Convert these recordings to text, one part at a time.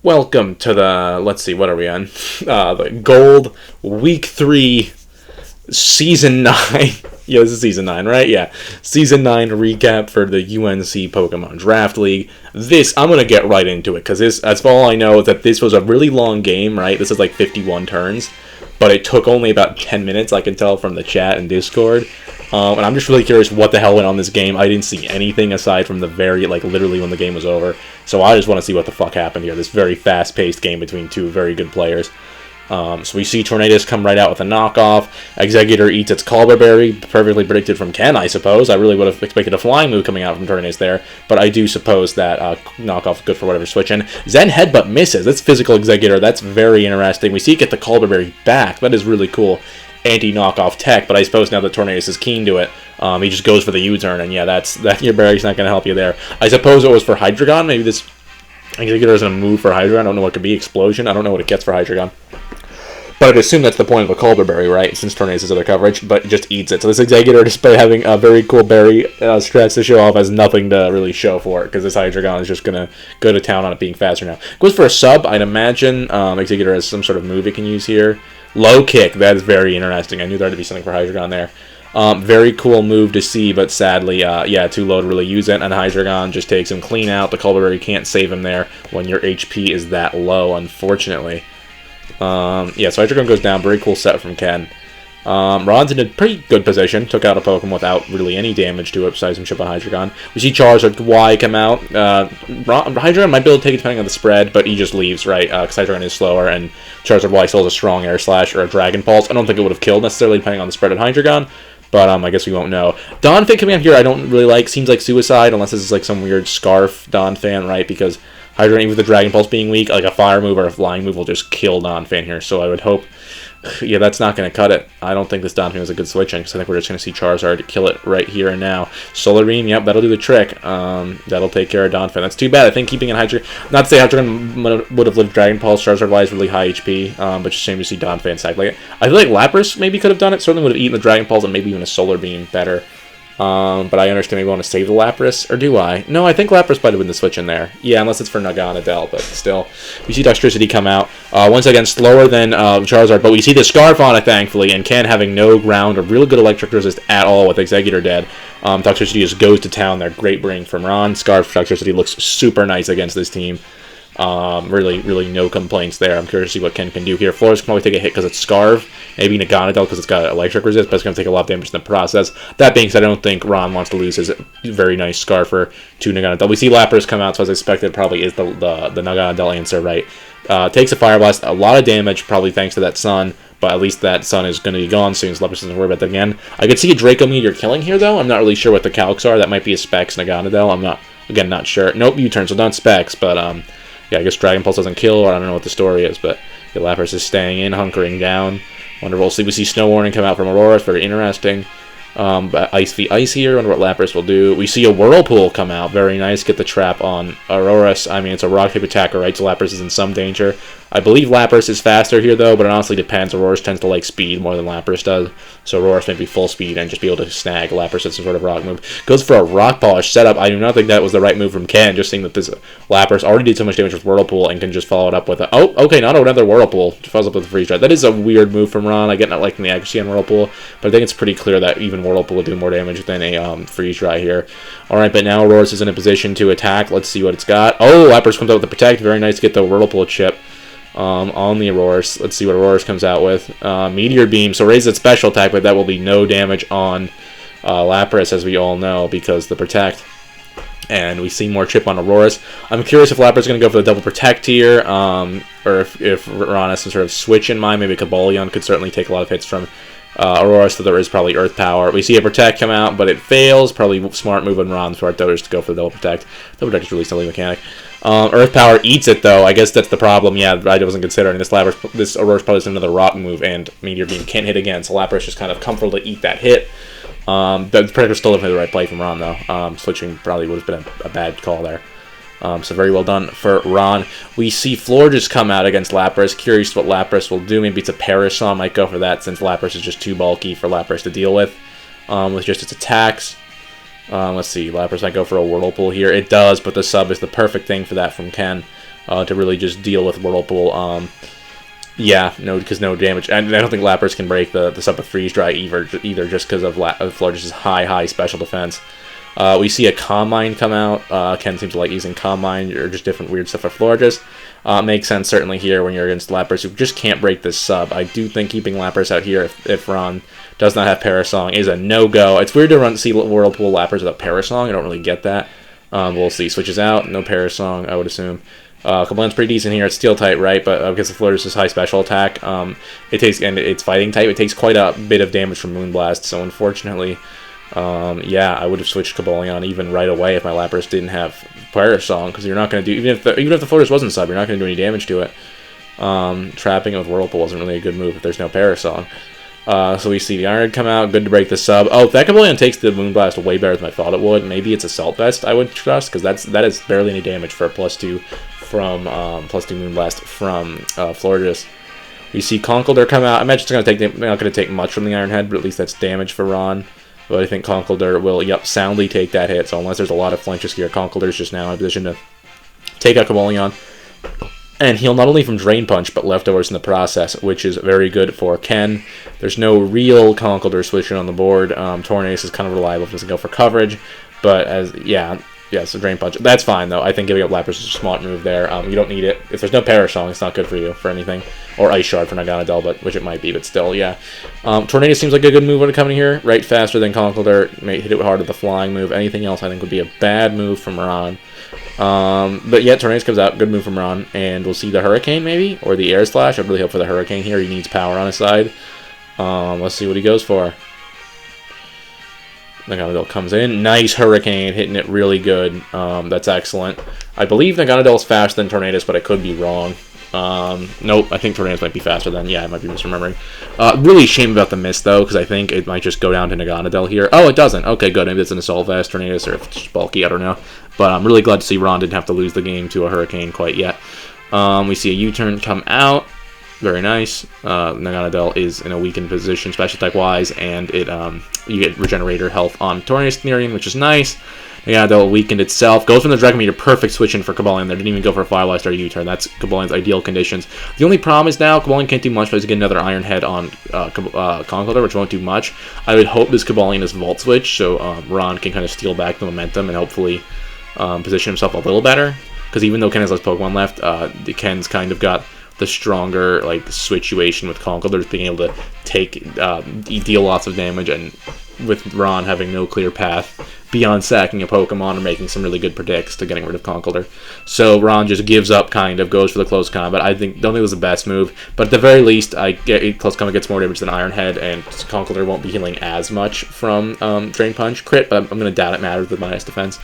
Welcome to the, let's see, what are we on? The Gold Week 3 Season 9. Yeah, this is Season 9, right? Yeah. Season 9 recap for the UNC Pokemon Draft League. I'm going to get right into it, because that's all I know, is that this was a really long game, right? This is like 51 turns, but it took only about 10 minutes, I can tell from the chat and Discord. And I'm just really curious what the hell went on this game. I didn't see anything aside from the literally when the game was over. So I just want to see what the fuck happened here. This very fast-paced game between two very good players. So we see Tornadus come right out with a knockoff. Exeggutor eats its Culver Berry, perfectly predicted from Ken, I suppose. I really would have expected a flying move coming out from Tornadus there, but I do suppose that knockoff is good for whatever switching. Zen Headbutt misses. That's physical Exeggutor. That's very interesting. We see it get the Culver Berry back. That is really cool. Anti-knockoff tech, but I suppose now that Tornadus is keen to it, he just goes for the U-turn, and yeah, that your berry's not going to help you there. I suppose it was for Hydreigon. Maybe this Exeggutor is going to move for Hydreigon. I don't know what could be. Explosion. I don't know what it gets for Hydreigon. But I'd assume that's the point of a Culver Berry, right? Since Tornadus has other coverage, but it just eats it. So this Exeggutor, despite having a very cool berry strats to show off, has nothing to really show for it, because this Hydreigon is just going to go to town on it being faster now. Goes for a sub, I'd imagine. Exeggutor has some sort of move it can use here. Low kick, that is very interesting. I knew there had to be something for Hydreigon there. Very cool move to see, but sadly, too low to really use it, and Hydreigon just takes him clean out. The Culver Berry can't save him there when your HP is that low, unfortunately. So Hydreigon goes down. Very cool set from Ken. Ron's in a pretty good position. Took out a Pokemon without really any damage to it besides some chip on Hydreigon. We see Charizard Y come out. Hydreigon might be able to take it depending on the spread, but he just leaves, right? Because Hydreigon is slower, and Charizard Y still has a strong Air Slash or a Dragon Pulse. I don't think it would have killed necessarily depending on the spread of Hydreigon, but I guess we won't know. Donphan coming out here I don't really like. Seems like suicide, unless this is like some weird Scarf Donphan, right? Because Hydreigon, even with the Dragon Pulse being weak, like a Fire move or a Flying move will just kill Donphan here. So I would hope, yeah, that's not going to cut it. I don't think this Donphan is a good switch-in, because I think we're just going to see Charizard kill it right here and now. Solar Beam, yep, that'll do the trick. That'll take care of Donphan. That's too bad. I think keeping in Hydreigon, not to say Hydreigon would have lived Dragon Pulse. Charizard-wise is really high HP, but just shame to see Donphan sack like it. I feel like Lapras maybe could have done it. Certainly would have eaten the Dragon Pulse and maybe even a Solar Beam better. But I understand maybe want to save the Lapras, or do I? No, I think Lapras might have been the switch in there. Yeah, unless it's for Naganadel, but still. We see Dexterity come out. Once again, slower than Charizard, but we see the Scarf on it, thankfully, and Ken having no ground or really good electric resist at all with Exeggutor dead. Toxicity just goes to town there. Great bring from Ron. Scarf Toxicity looks super nice against this team. Really no complaints there. I'm curious to see what Ken can do here. Flores can probably take a hit because it's Scarf. Maybe Naganadel because it's got electric resist, but it's going to take a lot of damage in the process. That being said, I don't think Ron wants to lose his very nice Scarfer to Naganadel. We see Lapras come out, so as expected, probably is the Naganadel answer, right? Takes a Fire Blast, a lot of damage, probably thanks to that Sun, but at least that Sun is going to be gone soon, so Lapras doesn't worry about that again. I could see a Draco Meteor killing here, though. I'm not really sure what the calcs are. That might be a Specs Naganadel. I'm not sure. Nope, U-turn, so not Specs, but yeah, I guess Dragon Pulse doesn't kill, or I don't know what the story is, but the Lapras is staying in, hunkering down. Wonderful. So we see Snow Warning come out from Aurora. It's very interesting. But Ice v Ice here. Wonder what Lapras will do. We see a Whirlpool come out. Very nice. Get the trap on Aurorus. I mean, it's a rock-type attacker, right? So Lapras is in some danger. I believe Lapras is faster here, though, but it honestly depends. Aurorus tends to like speed more than Lapras does. So Aurorus may be full speed and just be able to snag Lapras at some sort of rock move. Goes for a Rock Polish setup. I do not think that was the right move from Ken, just seeing that this Lapras already did so much damage with Whirlpool and can just follow it up with a... Oh, okay, not another Whirlpool. Follows up with a Freeze Dry. That is a weird move from Ron. I get not liking the accuracy on Whirlpool, but I think it's pretty clear that even Whirlpool would do more damage than a Freeze Dry here. Alright, but now Aurorus is in a position to attack. Let's see what it's got. Oh, Lapras comes out with the Protect. Very nice to get the Whirlpool chip on the Aurorus. Let's see what Aurorus comes out with. Meteor Beam. So raises its special attack, but that will be no damage on Lapras, as we all know, because the Protect. And we see more chip on Aurorus. I'm curious if Lapras is going to go for the double Protect here, or if Ron has some sort of switch in mind. Maybe Cobalion could certainly take a lot of hits from Aurora, so there is probably Earth Power. We see a Protect come out, but it fails. Probably smart move on Ron for our Doters to go for the double Protect. Double Protect is really silly mechanic. Earth Power eats it, though. I guess that's the problem. Yeah, I wasn't considering this. This Aurora's probably another Rock move, and Meteor Beam can't hit again, so Lapras just kind of comfortable to eat that hit. The Predator still definitely the right play from Ron, though. Switching probably would have been a bad call there. So very well done for Ron. We see Floor just come out against Lapras. Curious what Lapras will do. Maybe it's a Parasol. Might go for that since Lapras is just too bulky for Lapras to deal with just its attacks. Let's see. Lapras might go for a Whirlpool here. It does, but the sub is the perfect thing for that from Ken. to really just deal with Whirlpool. Yeah, no, because no damage. And I don't think Lapras can break the sub with Freeze Dry either just because of Florges' high special defense. We see a Calm Mind come out. Ken seems to like using Calm Mind or just different weird stuff for Florges. Makes sense certainly here when you're against Lapras who just can't break this sub. I do think keeping Lapras out here if Ron does not have Parasong is a no-go. It's weird to see Whirlpool Lapras without Parasong. I don't really get that. We'll see. Switches out. No Parasong, I would assume. Kablan's pretty decent here. It's Steel type, right? But because the Florges' high special attack, it's fighting type. It takes quite a bit of damage from Moonblast. So unfortunately, yeah, I would have switched Kabalion even right away if my Lapras didn't have Parasong, because you're not going to do even if the Florges wasn't sub, you're not going to do any damage to it. Trapping it with Whirlpool isn't really a good move if there's no Parasong. So we see the Iron come out, good to break the sub. Oh, if that Kabalion takes the Moonblast way better than I thought it would. Maybe it's Assault Vest I would trust, because that is barely any damage for a +2 from +2 Moonblast from Florges. We see Conkeldurr come out. I imagine it's not going to take much from the Iron Head, but at least that's damage for Ron. But I think Conkeldurr will, soundly take that hit. So unless there's a lot of flinches here, Conkeldurr's just now in a position to take out Kabalion and heal not only from Drain Punch, but leftovers in the process, which is very good for Ken. There's no real Conkeldurr switching on the board. Tornadus is kind of reliable, doesn't go for coverage. But so Drain Punch. That's fine, though. I think giving up Lapras is a smart move there. You don't need it. If there's no Parasong, it's not good for you for anything. Or Ice Shard for Naganadel, which it might be, but still, yeah. Tornado seems like a good move when it coming here. Right, faster than Conkeldurr. May hit it hard with the flying move. Anything else, I think, would be a bad move from Ron. But yeah, Tornado comes out. Good move from Ron. And we'll see the Hurricane, maybe? Or the Air Slash. I'd really hope for the Hurricane here. He needs power on his side. Let's see what he goes for. Naganadel comes in. Nice Hurricane, hitting it really good. That's excellent. I believe Naganadel is faster than Tornadus, but I could be wrong. Nope, I think Tornadus might be faster than. Yeah, I might be misremembering. Really shame about the miss, though, because I think it might just go down to Naganadel here. Oh, it doesn't. Okay, good. Maybe it's an Assault Vest, Tornadus, or if it's just bulky. I don't know. But I'm really glad to see Ron didn't have to lose the game to a Hurricane quite yet. We see a U-turn come out. Very nice. Naganadel is in a weakened position, special type wise, and you get Regenerator health on Tornadus Nerean, which is nice. Naganadel weakened itself. Goes from the Dragon Meteor, perfect switch in for Kabalion there. Didn't even go for a Firefly Star U-turn. That's Kabalion's ideal conditions. The only problem is now Kabalion can't do much, but he's getting another Iron Head on Conkeldurr, which won't do much. I would hope this Kabalion is Volt Switch, so Ron can kind of steal back the momentum and hopefully position himself a little better. Because even though Ken has less Pokemon left, Ken's kind of got the stronger situation with Conkeldurr being able to deal lots of damage, and with Ron having no clear path beyond sacking a Pokemon or making some really good predicts to getting rid of Conkeldurr. So Ron just gives up, goes for the close combat. Don't think it was the best move, but at the very least, close combat gets more damage than Iron Head, and Conkeldurr won't be healing as much from Drain Punch crit, but I'm going to doubt it matters with minus defense.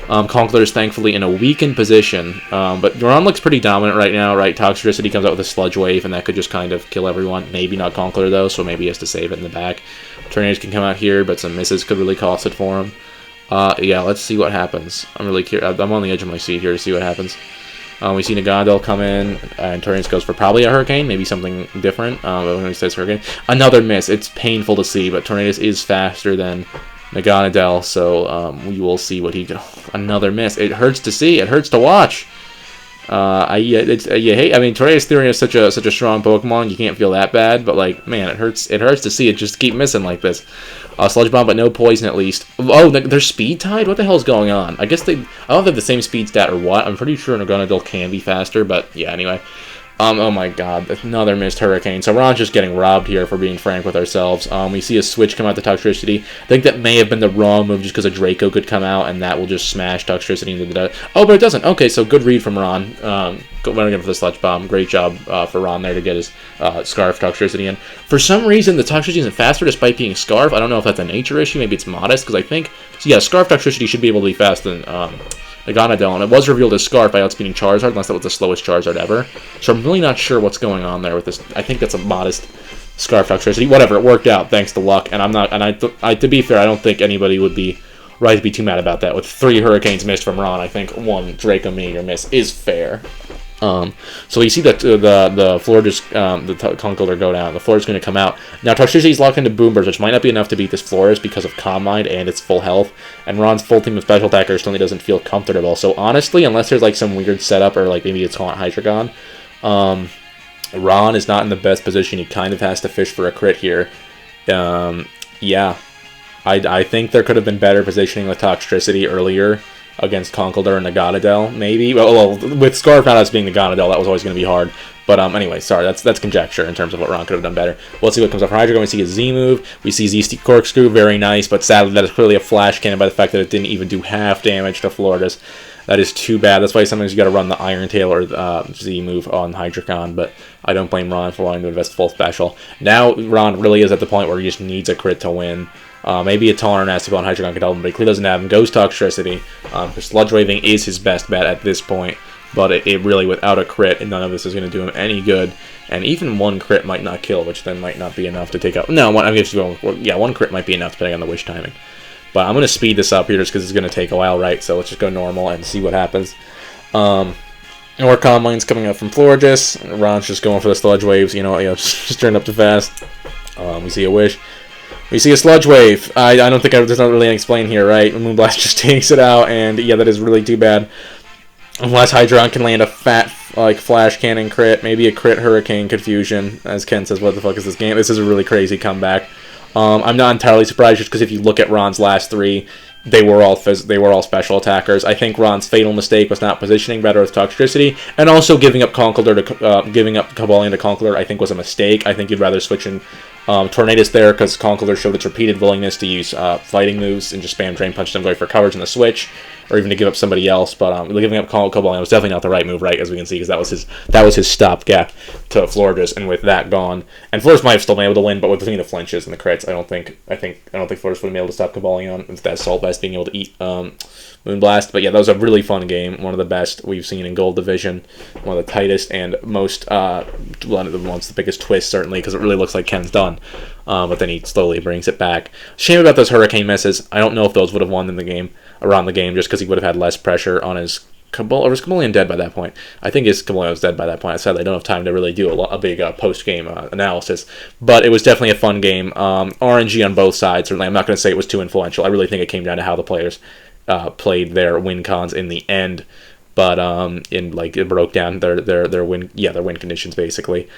Conkeldurr is thankfully in a weakened position, but Ron looks pretty dominant right now, right? Toxtricity comes out with a Sludge Wave, and that could just kind of kill everyone. Maybe not Conkeldurr, though, so maybe he has to save it in the back. Tornadus can come out here, but some misses could really cost it for him. Yeah, let's see what happens. I'm really curious. I'm on the edge of my seat here to see what happens. We see Naganadel come in, and Tornadus goes for probably a Hurricane, maybe something different. But when he says Hurricane, another miss. It's painful to see, but Tornadus is faster than Naganadel, so we will see what he... Another miss. It hurts to see. It hurts to watch. You hate... I mean, Tornadus Therian is such a strong Pokemon. You can't feel that bad, but, like, man, it hurts to see it just keep missing like this. Sludge Bomb, but no poison at least. Oh, they're speed tied? What the hell's going on? I guess I don't know if they have the same speed stat or what. I'm pretty sure Naganadel can be faster, but yeah, anyway. Oh my god, another missed Hurricane. So Ron's just getting robbed here, for being frank with ourselves. We see a switch come out to Toxtricity. I think that may have been the wrong move just because a Draco could come out and that will just smash Toxtricity into the... Oh, but it doesn't. Okay, so good read from Ron. Went again for the Sludge Bomb. Great job for Ron there to get his Scarf Toxtricity in. For some reason, the Toxtricity isn't faster despite being Scarf. I don't know if that's a nature issue. Maybe it's modest, because I think... So yeah, Scarf Toxtricity should be able to be faster than... Naganadel, and it was revealed as Scarf by outspeeding Charizard, unless that was the slowest Charizard ever. So I'm really not sure what's going on there with this. I think that's a modest Scarf Toxtricity. Whatever, it worked out thanks to luck, and I'm not. And to be fair, I don't think anybody would be right to be too mad about that. With 3 Hurricanes missed from Ron, I think 1 Draco Meteor miss is fair. So you see that the Florida's the Conkeldurr go down. The Florida's going to come out. Now Toxtricity's locked into Boomers, which might not be enough to beat this Flores because of Calm Mind and its full health. And Ron's full team of special attackers certainly doesn't feel comfortable. So honestly, unless there's like some weird setup or like maybe it's Taunt Hydreigon, Ron is not in the best position. He kind of has to fish for a crit here. Yeah, I think there could have been better positioning with Toxtricity earlier against Conkeldurr and the Naganadel, maybe. Well, with Scarf not us being the Naganadel, that was always going to be hard. But anyway, sorry, that's conjecture in terms of what Ron could have done better. Well, let's see what comes up for Hydreigon. We see a Z move. We see Z Corkscrew, very nice, but sadly that is clearly a Flash Cannon by the fact that it didn't even do half damage to Florida's. That is too bad. That's why sometimes you got to run the Iron Tail or Z move on Hydreigon, but I don't blame Ron for wanting to invest full special. Now Ron really is at the point where he just needs a crit to win. Maybe a Taunt or Nasty Ball on Hydreigon could help him, but he clearly doesn't have him. Goes Toxtricity. Because Sludge Waving is his best bet at this point, but it really, without a crit, none of this is going to do him any good. And even one crit might not kill, which then might not be enough to take out. No, one crit might be enough depending on the wish timing. But I'm going to speed this up here just because it's going to take a while, right? So let's just go normal and see what happens. More Calm Mind's coming up from Florges. Ron's just going for the Sludge Waves, just turn up too fast. We see a Wish. We see a Sludge Wave. I don't think there's not really an explain here, right? Moonblast just takes it out, and yeah, that is really too bad. Unless Hydreigon can land a fat, Flash Cannon crit, maybe a crit Hurricane Confusion. As Ken says, what the fuck is this game? This is a really crazy comeback. I'm not entirely surprised just because if you look at Ron's last three, they were all special attackers. I think Ron's fatal mistake was not positioning better with Toxtricity, and also giving up giving up Cobalion to Conkeldurr, I think was a mistake. I think you'd rather switch in Tornadus there because Conkeldurr showed its repeated willingness to use fighting moves and just spam Drain Punch them going for coverage in the switch, or even to give up somebody else. But giving up Cobalion was definitely not the right move, right? As we can see, because that was his stopgap to Florges, and with that gone, and Florges might have still been able to win, but with between the flinches and the crits, I don't think Florges would have been able to stop Cobalion with that Assault Vest being able to eat Moonblast. But yeah, that was a really fun game, one of the best we've seen in Gold Division, one of the tightest and most one of the biggest twists certainly, because it really looks like Ken's done. But then he slowly brings it back. Shame about those Hurricane misses. I don't know if those would have won in the game, around the game, just because he would have had less pressure on his Cobalion. Or was Cobalion dead by that point? I think his Cobalion was dead by that point. Sadly, I don't have time to really do a big post-game analysis. But it was definitely a fun game. RNG on both sides. Certainly, I'm not going to say it was too influential. I really think it came down to how the players played their win cons in the end. But it broke down their win conditions basically.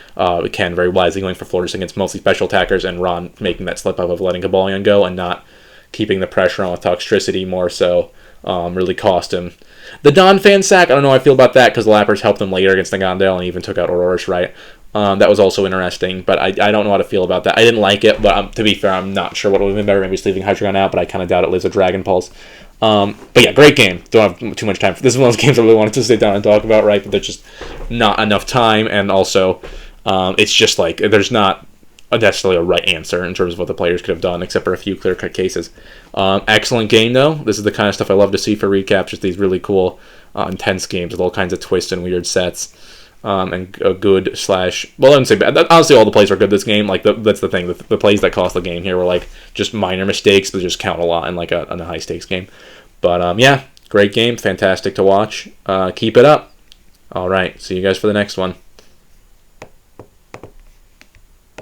Ken very wisely going for Floridas against mostly special attackers, and Ron making that slip up of letting Cobalion go and not keeping the pressure on with Toxtricity more so. Really cost him. The Don fan sack, I don't know how I feel about that because the Lappers helped him later against Naganadel and even took out Aurorish, right? That was also interesting, but I don't know how to feel about that. I didn't like it, but to be fair, I'm not sure what would have been better. Maybe just leaving Hydreigon out, but I kind of doubt it leaves a Dragon Pulse. But yeah, great game. Don't have too much time. This is one of those games I really wanted to sit down and talk about, right? But there's just not enough time, and also it's just like there's not necessarily a right answer in terms of what the players could have done, except for a few clear-cut cases. Excellent game, though. This is the kind of stuff I love to see for recaps, just these really cool, intense games with all kinds of twists and weird sets. And a good / well, I wouldn't say bad. Honestly, all the plays were good this game. That's the thing. The plays that cost the game here were just minor mistakes, but just count a lot in a high stakes game. But yeah, great game, fantastic to watch. Keep it up. All right, see you guys for the next one.